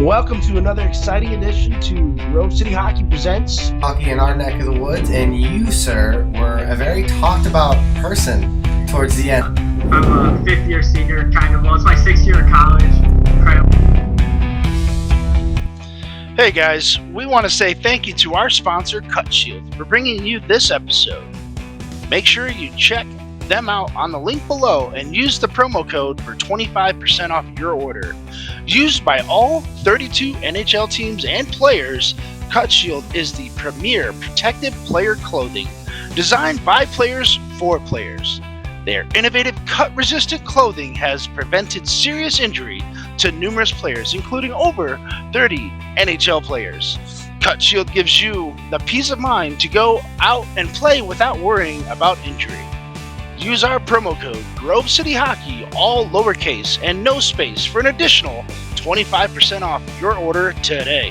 Welcome to another exciting edition to Grove City Hockey Presents Hockey in our neck of the woods, and you, sir, were a very talked about person towards the end. I'm a fifth-year senior, kind of. Well, it's my sixth year of college. Hey guys, we want to say thank you to our sponsor, Cutshield, for bringing you this episode. Make sure you check them out on the link below and use the promo code for 25% off your order. Used by all 32 NHL teams and players, Cutshield is the premier protective player clothing designed by players for players. Their innovative cut-resistant clothing has prevented serious injury to numerous players, including over 30 NHL players. Cutshield gives you the peace of mind to go out and play without worrying about injury. Use our promo code Grove City Hockey, all lowercase and no space, for an additional 25% off your order today.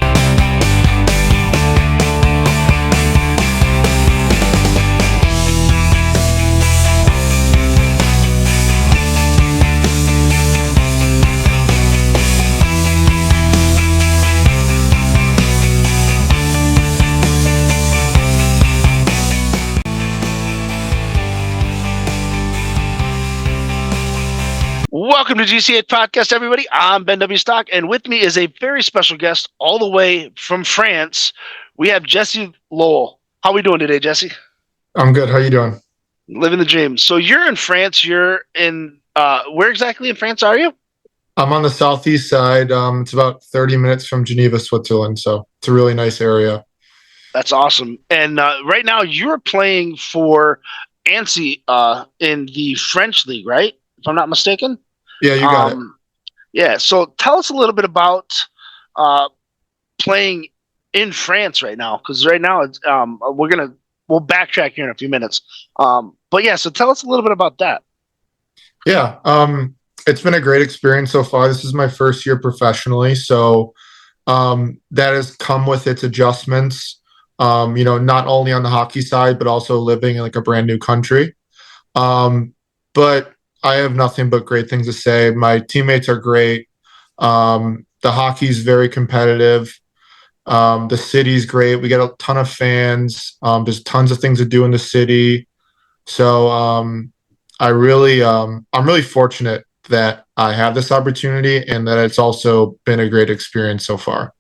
Welcome to GCA Podcast, everybody. I'm Ben W. Stock, and with me is a very special guest all the way from France. We have Jesse Lowell. How are we doing today, Jesse? I'm good. How you doing? Living the dream. So you're in France. You're in, where exactly in France are you? I'm on the southeast side. It's about 30 minutes from Geneva, Switzerland, so it's a really nice area. That's awesome. And right now you're playing for Annecy in the French league, right? If I'm not mistaken? Yeah, you got it. Yeah, so tell us a little bit about playing in France right now, because right now it's, we'll backtrack here in a few minutes. But yeah, so tell us a little bit about that. Yeah, it's been a great experience so far. This is my first year professionally, so that has come with its adjustments. Not only on the hockey side, but also living in like a brand new country. But I have nothing but great things to say. My teammates are great. The hockey's very competitive. The city's great. We get a ton of fans. There's tons of things to do in the city. So I'm really fortunate that I have this opportunity and that it's also been a great experience so far.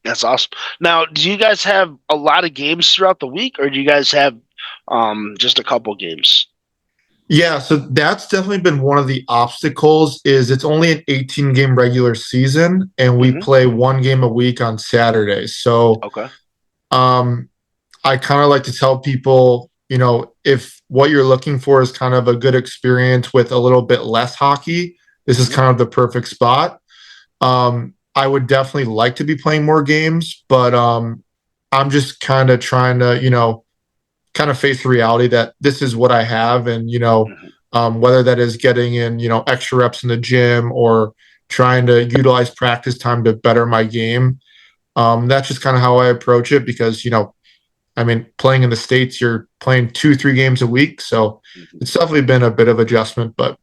That's awesome. Now, do you guys have a lot of games throughout the week, or do you guys have just a couple games? Yeah, so that's definitely been one of the obstacles. Is it's only an 18-game regular season, and we play one game a week on Saturdays. So, okay. I kind of like to tell people, if what you're looking for is kind of a good experience with a little bit less hockey, this is kind of the perfect spot. I would definitely like to be playing more games, but I'm just kind of trying to, kind of face the reality that this is what I have. And, whether that is getting in, extra reps in the gym or trying to utilize practice time to better my game. That's just kind of how I approach it because, playing in the States, you're playing 2-3 games a week. So it's definitely been a bit of adjustment, but.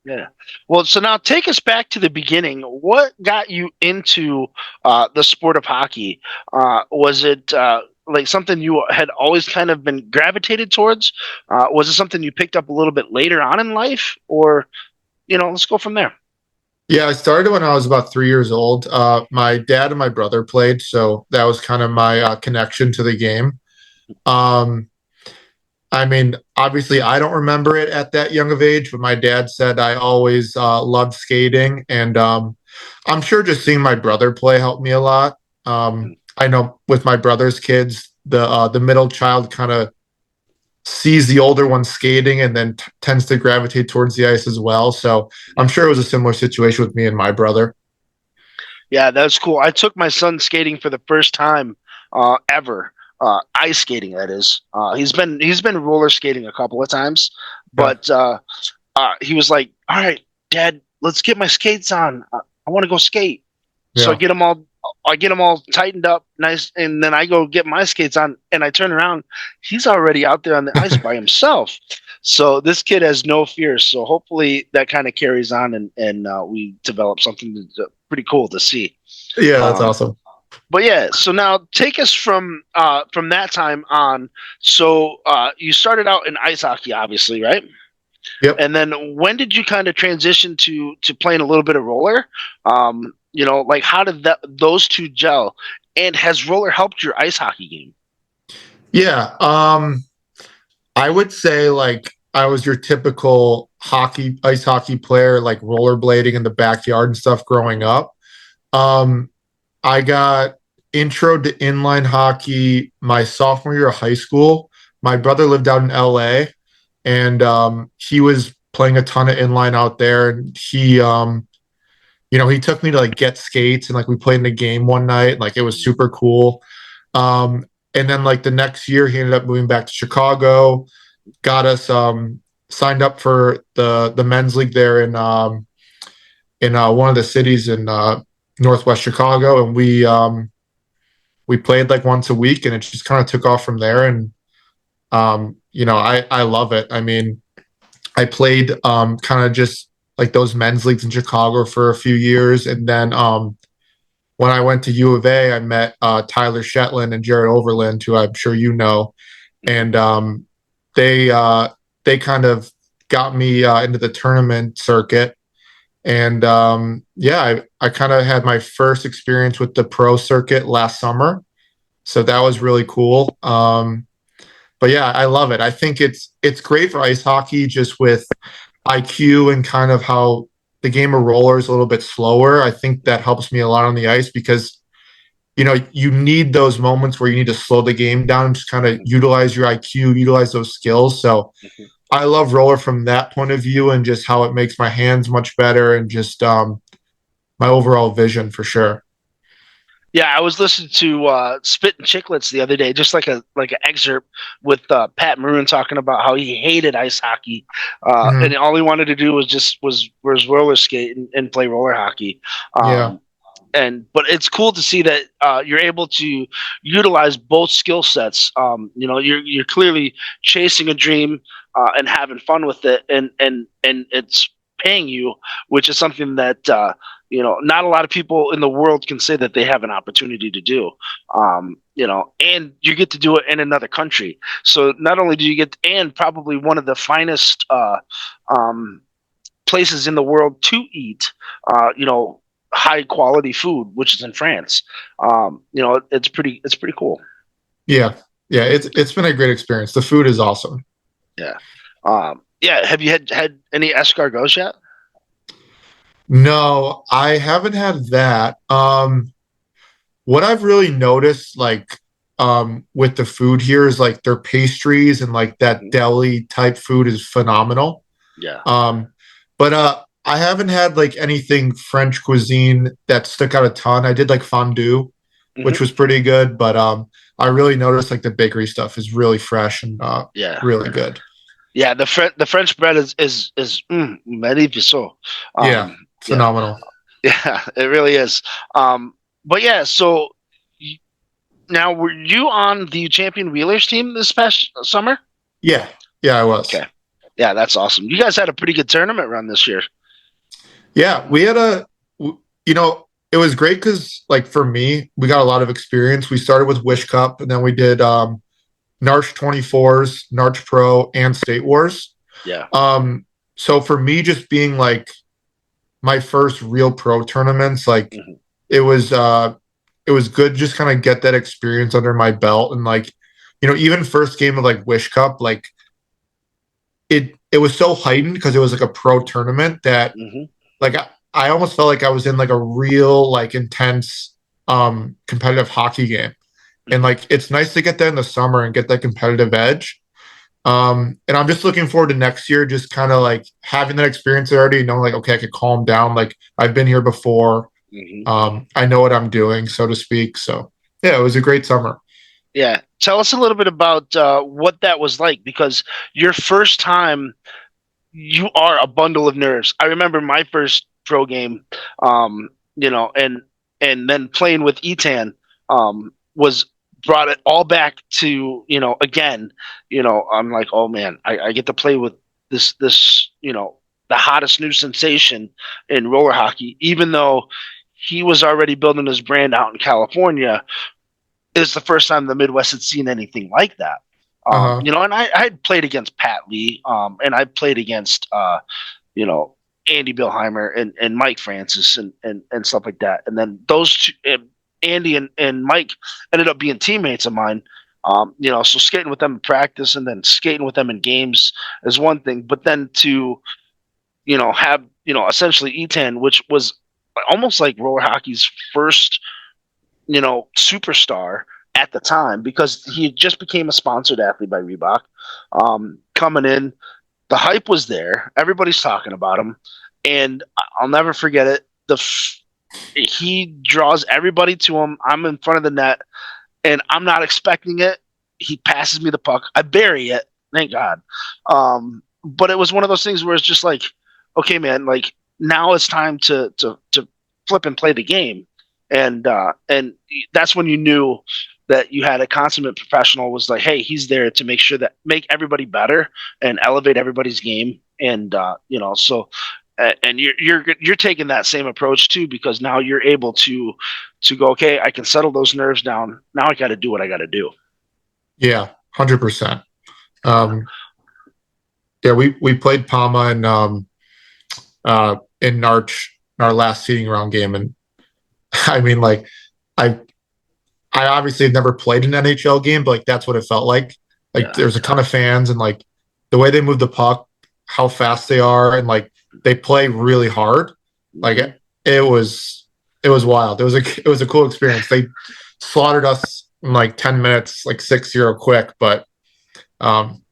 Yeah. Well, so now take us back to the beginning. What got you into the sport of hockey? Was it like something you had always kind of been gravitated towards? Was it something you picked up a little bit later on in life, or, let's go from there. Yeah, I started when I was about 3 years old. My dad and my brother played, so that was kind of my connection to the game. Obviously I don't remember it at that young of age, but my dad said I always loved skating, and I'm sure just seeing my brother play helped me a lot. I know with my brother's kids, the middle child kind of sees the older one skating and then tends to gravitate towards the ice as well. So I'm sure it was a similar situation with me and my brother. Yeah, that's cool. I took my son skating for the first time ever. Ice skating, that is. He's been roller skating a couple of times, but he was like, "All right, Dad, let's get my skates on. I want to go skate." Yeah. So I get them all tightened up, nice, and then I go get my skates on, and I turn around. He's already out there on the ice by himself. So this kid has no fear. So hopefully that kind of carries on, and we develop something pretty cool to see. Yeah, that's awesome. But yeah, so now take us from that time on. So you started out in ice hockey, obviously, right? Yep. And then when did you kind of transition to playing a little bit of roller? Like how did those two gel? And has roller helped your ice hockey game? Yeah. I would say like I was your typical ice hockey player, like rollerblading in the backyard and stuff growing up. I got intro to inline hockey my sophomore year of high school. My brother lived out in LA, and he was playing a ton of inline out there. And he took me to like get skates, and like we played in the game one night. Like it was super cool. And then like the next year, he ended up moving back to Chicago, got us signed up for the men's league there in one of the cities in Northwest Chicago, and we played like once a week, and it just kind of took off from there. And I love it. I mean, I played kind of just like those men's leagues in Chicago for a few years, and then when I went to U of A, I met Tyler Shetland and Jared Overland, who I'm sure you know, and they kind of got me into the tournament circuit. And I kind of had my first experience with the pro circuit last summer, so that was really cool. But yeah, I love it. I think it's great for ice hockey, just with IQ and kind of how the game of roller is a little bit slower. I think that helps me a lot on the ice because you need those moments where you need to slow the game down and just kind of utilize your IQ, utilize those skills. So I love roller from that point of view, and just how it makes my hands much better, and just my overall vision for sure. Yeah, I was listening to Spit and Chicklets the other day, just like an excerpt with Pat Maroon talking about how he hated ice hockey, and all he wanted to do was roller skate and play roller hockey. But it's cool to see that you're able to utilize both skill sets. You're clearly chasing a dream and having fun with it, and it's paying you, which is something that not a lot of people in the world can say that they have an opportunity to do. And you get to do it in another country. So not only do you get, and probably one of the finest places in the world to eat, high quality food, which is in France. It's pretty cool. Yeah. It's been a great experience. The food is awesome. Yeah. Have you had any escargots yet? No, I haven't had that. What I've really noticed, like, with the food here is like their pastries and like that deli type food is phenomenal. Yeah. But I haven't had like anything French cuisine that stuck out a ton. I did like fondue, which was pretty good, but I really noticed like the bakery stuff is really fresh and really good. Yeah, the French bread is magnificent. Phenomenal. Yeah, it really is. But yeah, so now were you on the Champion Wheelers team this past summer? Yeah, I was. Okay. Yeah, that's awesome. You guys had a pretty good tournament run this year. Yeah, we had it was great because, like, for me, we got a lot of experience. We started with Wish Cup, and then we did Narch 24s, Narch Pro, and State Wars. Yeah. So for me, just being like my first real pro tournaments, like it was good just kind of get that experience under my belt. And like, even first game of like Wish Cup, like it was so heightened because it was like a pro tournament that like I almost felt like I was in like a real like intense competitive hockey game. And like it's nice to get that in the summer and get that competitive edge. And I'm just looking forward to next year, just kind of like having that experience already, knowing like, okay, I could calm down. Like I've been here before. I know what I'm doing, so to speak. So yeah, it was a great summer. Yeah. Tell us a little bit about what that was like, because your first time, you are a bundle of nerves. I remember my first pro game, and then playing with Etan was brought it all back to, again, I'm like, oh man, I get to play with this, the hottest new sensation in roller hockey, even though he was already building his brand out in California. It's the first time the Midwest had seen anything like that. You know, and I had played against Pat Lee, and I played against, you know, Andy Billheimer and Mike Francis and stuff like that. And then those two, Andy and Mike ended up being teammates of mine. You know, so skating with them in practice and then skating with them in games is one thing, but then to, you know, have, you know, essentially Etan, which was almost like roller hockey's first, you know, superstar at the time, because he just became a sponsored athlete by Reebok. Coming in, the hype was there. Everybody's talking about him, and I'll never forget it. He draws everybody to him. I'm in front of the net, and I'm not expecting it. He passes me the puck. I bury it. Thank God. But it was one of those things where it's just like, okay, man, like now it's time to flip and play the game. And that's when you knew that you had a consummate professional. Was like, hey, he's there to make sure that make everybody better and elevate everybody's game. And you know, so and you're taking that same approach too, because now you're able to go, okay, I can settle those nerves down. Now I got to do what I got to do. Yeah, 100%. Yeah, we played Palma in Narch, our last seeding round game, and I mean, like, I obviously have never played an NHL game, but like that's what it felt like. Like there's a ton of fans, and like the way they move the puck, how fast they are, and like they play really hard. Like it was wild. It was a cool experience. They slaughtered us in like 10 minutes, like 6-0 quick, but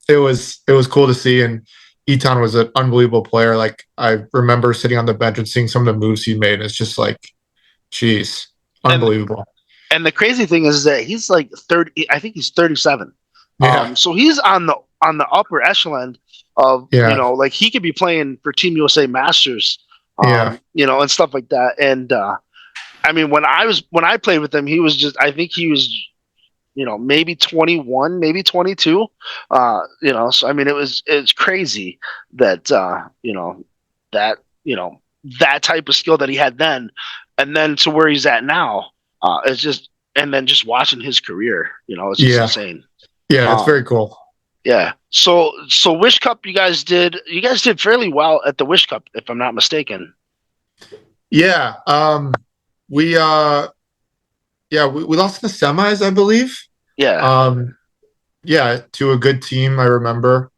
it was cool to see. And Etan was an unbelievable player. Like I remember sitting on the bench and seeing some of the moves he made. And it's just like, geez, unbelievable. And the crazy thing is that he's like 30. I think he's 37. Yeah. So he's on the upper echelon of, you know, like he could be playing for Team USA Masters, you know, and stuff like that. And I mean, when I played with him, he was just, I think he was, you know, maybe 21, maybe 22. You know, so I mean, it's crazy that you know, that type of skill that he had then, and then to where he's at now. It's just, and then just watching his career, you know, it's just insane. Yeah, it's very cool. Yeah. So Wish Cup, you guys did fairly well at the Wish Cup, if I'm not mistaken. Yeah. We lost in the semis, I believe. Yeah. Yeah, to a good team, I remember.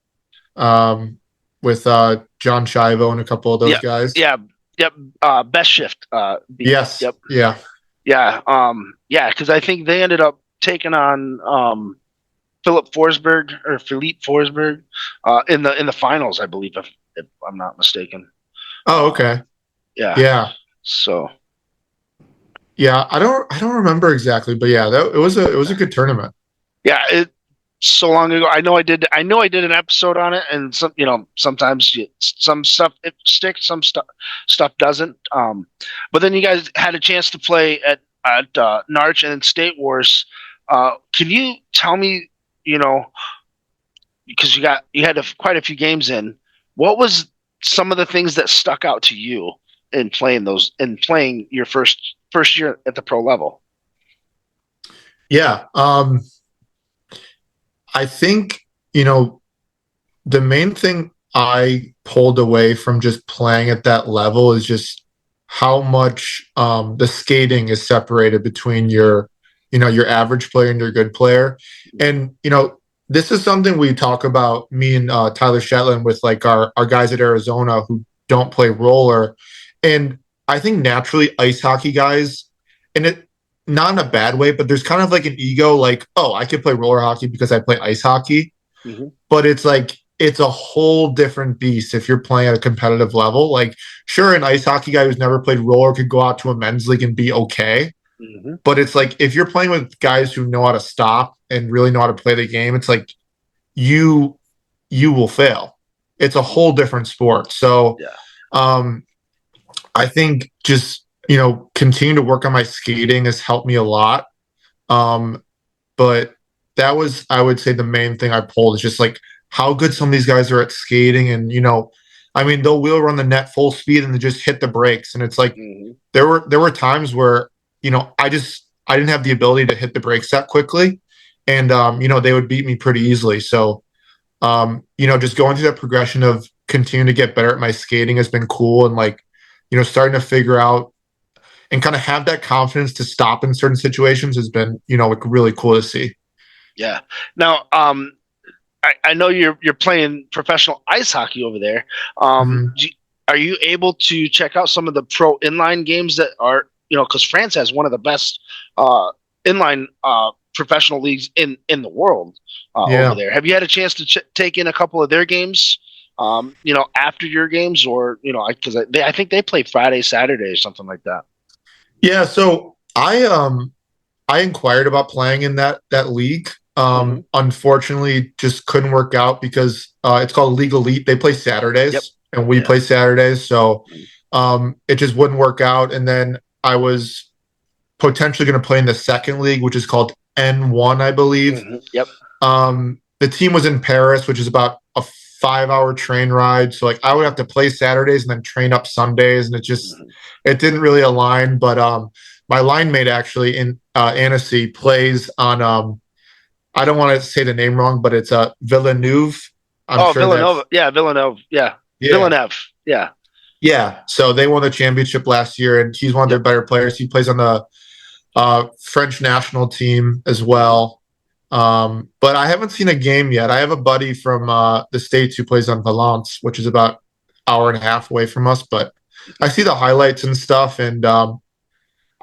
With John Shivo and a couple of those guys. Yeah. Yep. Best shift. Yes. Yep. Yeah. Yeah. Yeah, because I think they ended up taking on Philippe Forsberg in the finals, I believe, if I'm not mistaken. Oh, okay. Yeah. Yeah. So. Yeah, I don't remember exactly, but yeah, it was a good tournament. Yeah, it so long ago. I know I did an episode on it, and some, you know, sometimes some stuff it sticks, some stuff doesn't. But then you guys had a chance to play at Narch and State Wars. Can you tell me, you know, because you had quite a few games in, what was some of the things that stuck out to you in playing your first year at the pro level? Yeah. I think, you know, the main thing I pulled away from just playing at that level is just how much the skating is separated between your average player and your good player. And, you know, this is something we talk about, me and Tyler Shetland, with like our guys at Arizona who don't play roller. And I think naturally ice hockey guys, and it not in a bad way, but there's kind of like an ego, like, oh, I could play roller hockey because I play ice hockey. Mm-hmm. But it's like, it's a whole different beast if you're playing at a competitive level. Like, sure, an ice hockey guy who's never played roller could go out to a men's league and be okay. Mm-hmm. But it's like, if you're playing with guys who know how to stop and really know how to play the game, it's like you will fail. It's a whole different sport. So I think just, you know, continue to work on my skating has helped me a lot. But that was, I would say, the main thing I pulled is just like how good some of these guys are at skating. And, you know, I mean, they'll wheel run the net full speed and then just hit the brakes. And it's like there were times where, I didn't have the ability to hit the brakes that quickly. And they would beat me pretty easily. So just going through that progression of continuing to get better at my skating has been cool. And like, starting to figure out and kind of have that confidence to stop in certain situations has been, like really cool to see. Yeah. Now, I know you're playing professional ice hockey over there. Are you able to check out some of the pro inline games that are, because France has one of the best inline professional leagues in the world over there. Have you had a chance to take in a couple of their games? After your games, or because I think they play Friday, Saturday, or something like that. Yeah, so I inquired about playing in that league. Unfortunately, just couldn't work out because it's called League Elite. They play Saturdays, and we play Saturdays, so it just wouldn't work out. And then I was potentially going to play in the second league, which is called N1, I believe. The team was in Paris, which is about a 5-hour train ride. So like I would have to play Saturdays and then train up Sundays, and it didn't really align. But my line mate actually in Annecy plays on I don't want to say the name wrong, but it's Villeneuve. Villeneuve. Villeneuve. Villeneuve. Yeah. So they won the championship last year, and he's one of their better players. He plays on the French national team as well. But I haven't seen a game yet. I have a buddy from the States who plays on Valence, which is about an hour and a half away from us. But I see the highlights and stuff, and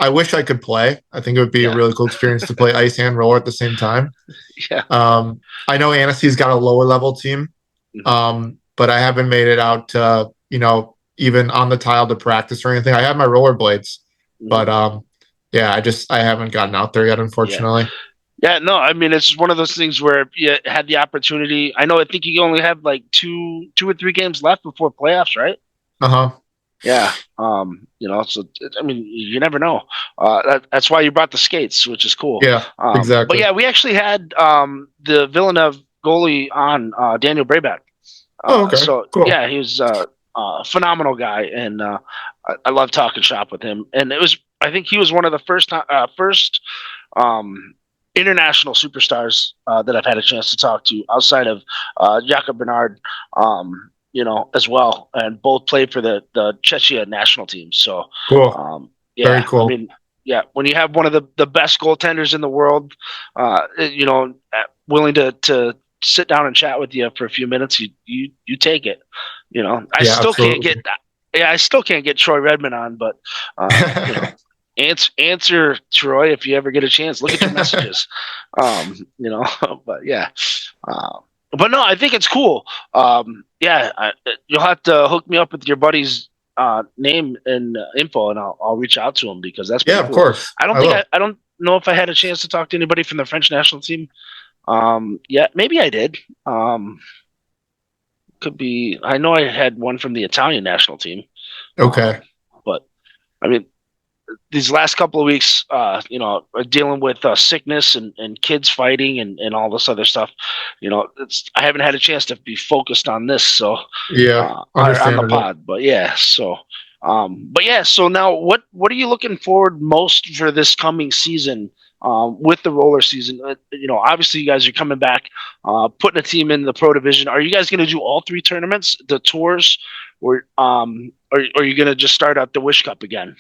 I wish I could play. I think it would be a really cool experience to play ice and roller at the same time. I know Annecy's got a lower level team, but I haven't made it out to, even on the tile to practice or anything. I have my rollerblades, but I haven't gotten out there yet, unfortunately. Yeah, no, I mean, it's one of those things where you had the opportunity. I think you only have like two or three games left before playoffs, right? Yeah. So I mean, you never know. That's why you brought the skates, which is cool. Yeah, exactly. But yeah, we actually had the Villeneuve goalie on, Daniel Brayback. Okay. So cool. Yeah, he was a phenomenal guy, and I love talking shop with him. And I think he was one of the first international superstars that I've had a chance to talk to outside of Jakob Bernard, as well, and both played for the Czechia national team. So cool. Very cool. I mean, when you have one of the best goaltenders in the world, willing to sit down and chat with you for a few minutes, you take it. I still can't get that. Yeah, I still can't get Troy Redmond on, but answer Troy if you ever get a chance. Look at your messages. But yeah. But no, I think it's cool. You'll have to hook me up with your buddy's name and info, and I'll reach out to him, because that's pretty cool. Of course. I don't know if I had a chance to talk to anybody from the French national team. Maybe I did. Could be. I know I had one from the Italian national team. Okay. But I mean, these last couple of weeks, dealing with sickness and kids fighting and all this other stuff, I haven't had a chance to be focused on this. So on the pod, but so now what are you looking forward most for this coming season, with the roller season? Obviously you guys are coming back, putting a team in the pro division. Are you guys going to do all three tournaments, the tours, or are you going to just start out the Wish Cup again?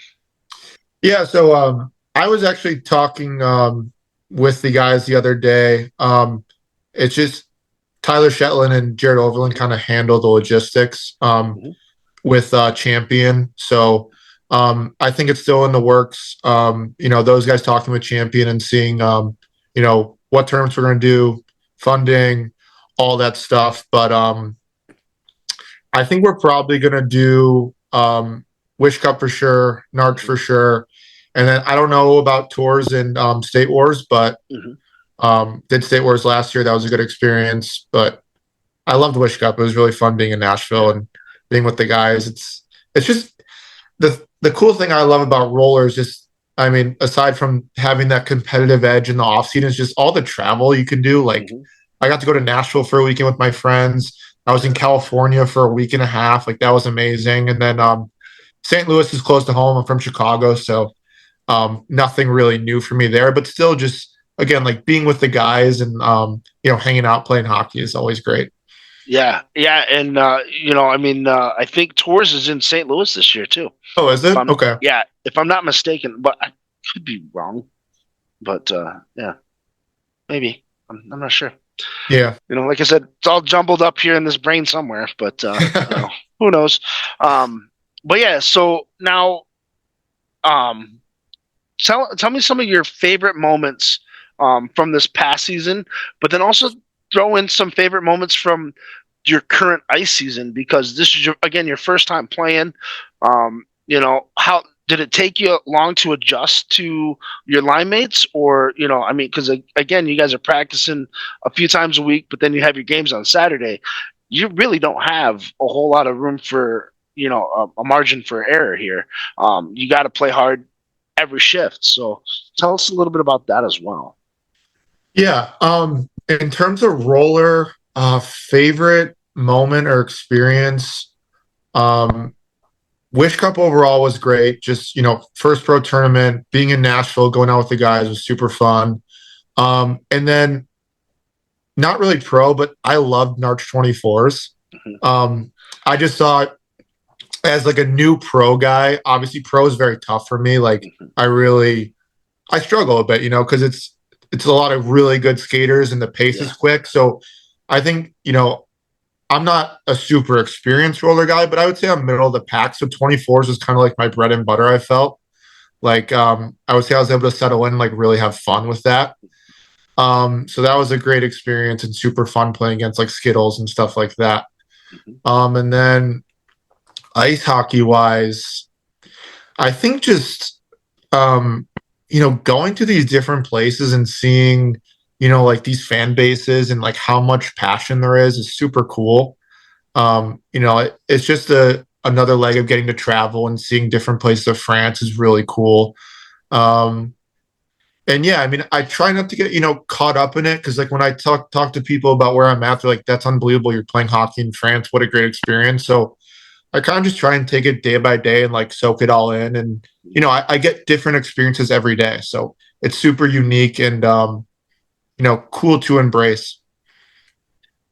Yeah, so I was actually talking with the guys the other day. It's just Tyler Shetland and Jared Overland kind of handle the logistics with Champion. So I think it's still in the works. Those guys talking with Champion and seeing, what tournaments we're going to do, funding, all that stuff. But I think we're probably going to do Wish Cup for sure, Narcs for sure. And then I don't know about tours and State Wars, but did State Wars last year. That was a good experience. But I loved Wish Cup. It was really fun being in Nashville and being with the guys. It's just the cool thing I love about roller is just, I mean, aside from having that competitive edge in the off season, is just all the travel you can do. Like I got to go to Nashville for a weekend with my friends. I was in California for a week and a half. Like that was amazing. And then St. Louis is close to home. I'm from Chicago, so nothing really new for me there. But still, just again, like being with the guys and hanging out, playing hockey is always great. Yeah, and I think Tours is in St. Louis this year too. Oh, is it? Okay. Yeah, if I'm not mistaken, but I could be wrong. But yeah, maybe I'm not sure. Yeah. Like I said, it's all jumbled up here in this brain somewhere, but who knows? But yeah, so now, tell me some of your favorite moments from this past season, but then also throw in some favorite moments from your current ice season, because this is your first time playing. How did it take you long to adjust to your line mates? Or, because again, you guys are practicing a few times a week, but then you have your games on Saturday. You really don't have a whole lot of room for, a margin for error here. You got to play hard every shift. So tell us a little bit about that as well. Yeah. In terms of roller, favorite moment or experience, Wish Cup overall was great. Just, first pro tournament, being in Nashville, going out with the guys was super fun. And then not really pro, but I loved Narch 24s. Mm-hmm. I just thought as like a new pro guy, obviously pro is very tough for me. Like mm-hmm. I struggle a bit, because it's a lot of really good skaters and the pace is quick. So I think, I'm not a super experienced roller guy, but I would say I'm middle of the pack. So 24s is kind of like my bread and butter. I felt like, I would say I was able to settle in and like really have fun with that. So that was a great experience and super fun playing against like Skittles and stuff like that. Mm-hmm. And then ice hockey wise, I think just, going to these different places and seeing, like these fan bases and like how much passion there is super cool. It's just another leg of getting to travel and seeing different places of France is really cool. And yeah, I try not to get, caught up in it. Cause like when I talk to people about where I'm at, they're like, that's unbelievable. You're playing hockey in France. What a great experience. So I kind of just try and take it day by day and like soak it all in. And, I get different experiences every day. So it's super unique and, cool to embrace.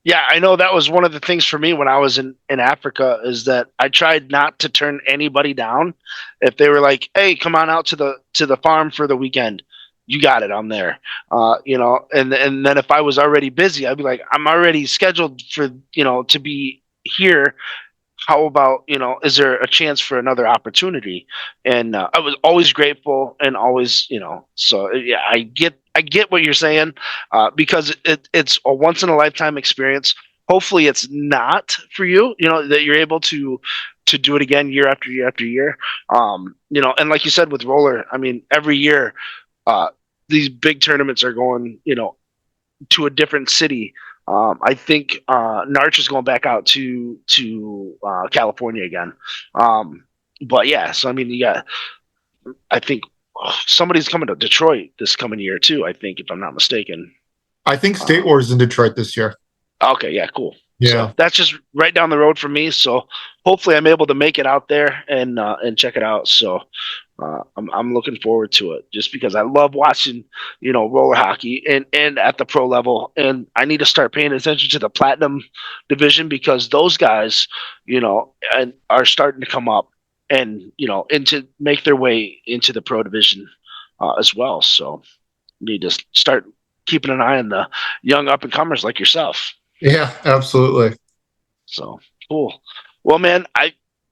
Yeah, I know that was one of the things for me when I was in Africa, is that I tried not to turn anybody down. If they were like, hey, come on out to the farm for the weekend, you got it, I'm there. And then if I was already busy, I'd be like, I'm already scheduled for, to be here. How about, is there a chance for another opportunity? And I was always grateful and always, so yeah, I get what you're saying, because it's a once in a lifetime experience. Hopefully it's not for you, that you're able to do it again year after year after year. And like you said, with roller, every year, these big tournaments are going, to a different city. I think Narch is going back out to California again. But yeah, so I think somebody's coming to Detroit this coming year too, I think, if I'm not mistaken. I think State Wars in Detroit this year. Okay, yeah, cool. Yeah. So that's just right down the road from me. So hopefully I'm able to make it out there and check it out. So I'm looking forward to it, just because I love watching, roller hockey and at the pro level. And I need to start paying attention to the platinum division, because those guys, and are starting to come up and, into make their way into the pro division as well. So need to start keeping an eye on the young up and comers like yourself. Yeah, absolutely. So cool. Well, man,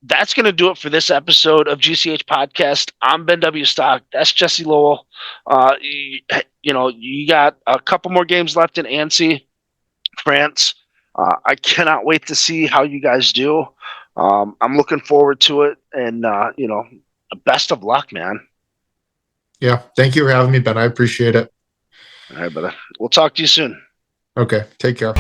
that's going to do it for this episode of GCH Podcast. I'm Ben W. Stock. That's Jesse Lowell. You got a couple more games left in Annecy, France. I cannot wait to see how you guys do. I'm looking forward to it, and best of luck, man. Yeah, thank you for having me, Ben. I appreciate it. All right, brother. We'll talk to you soon. Okay, take care.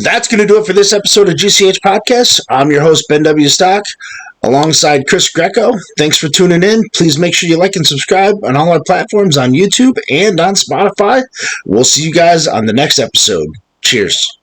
That's going to do it for this episode of GCH Podcast. I'm your host, Ben W. Stock, alongside Chris Greco. Thanks for tuning in. Please make sure you like and subscribe on all our platforms on YouTube and on Spotify. We'll see you guys on the next episode. Cheers.